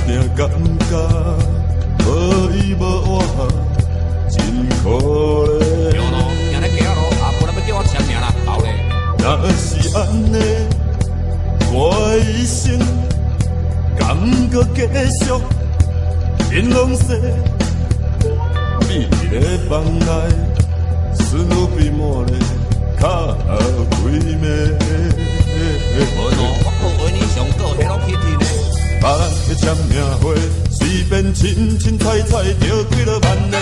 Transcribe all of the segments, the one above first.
定感觉无依无我，真可怜。对咯，行咧行咯，啊，无人要叫我签名啦，后咧。若是安尼，我一生敢搁继续引浪世，比咧放来，孙女比莫咧较鬼咩？无咯，我个为你上个 Hello Kitty 呢。别人的签名会，随便凊凊彩彩就几落万的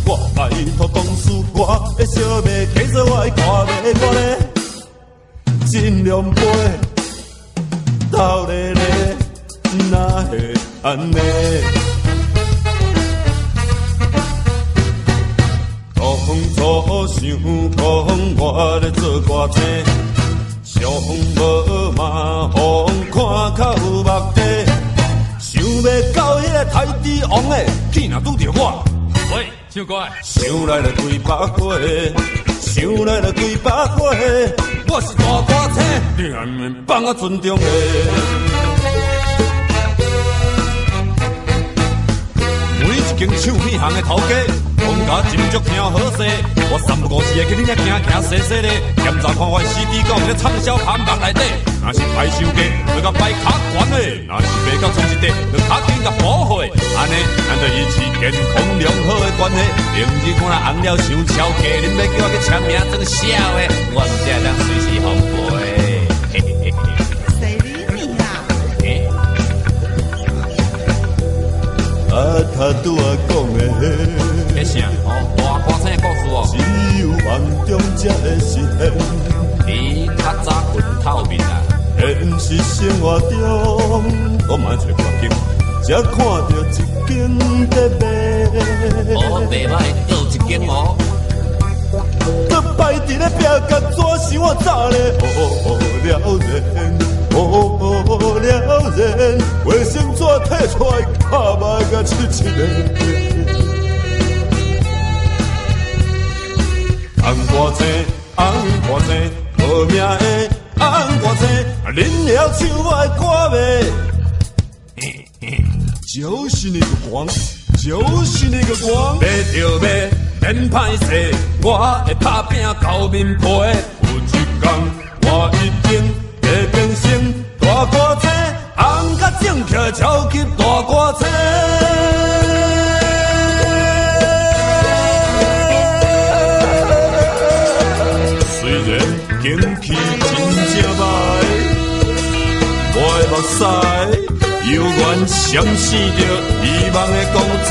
我拜托同事，我的小妹继续我的歌迷，我咧尽量陪，斗咧咧，哪会安尼？当初想讲我咧做歌星。上无嘛，互看较有目的，想要到迄个台之王的，去若拄着我，喂，唱歌。想来了几百回，想来了几百回，我是大歌星，你还免放我尊重的。每一间唱片行的头家，讲甲真足听好势。我三不五时会去恁遐行行踅踅咧，检查看我 CD 讲咧畅销排行榜内底。若是歹收价，就甲摆卡悬的；若是卖到剩一块，就卡紧甲补回。安尼，咱就维持健康良好的关系。明日看若红了伤超过，恁要叫我去签名装笑的，我唔只当随时奉陪。嘿嘿嘿嘿。谁理你啊？啊，他拄仔讲的。迄啥？哦，大歌星的故事哦。只有梦中才会实现。你较早困透面啊？现实生活中，我嘛找环境，才看到一间在卖。哦，卖歹，倒一间哦。都摆伫咧壁角，怎想我早咧？了然，了然，卫生纸摕出来，拍卖甲七七个。红歌星，红歌星，无名的红歌星，恁了唱我的歌迷，就是那个光，就是那个光，卖着卖，免歹势，我会拍拼到面皮，有一天我一定会变成大歌星，红甲正气超级大歌星。景气真正歹，我的目屎犹原闪闪着迷茫的光彩。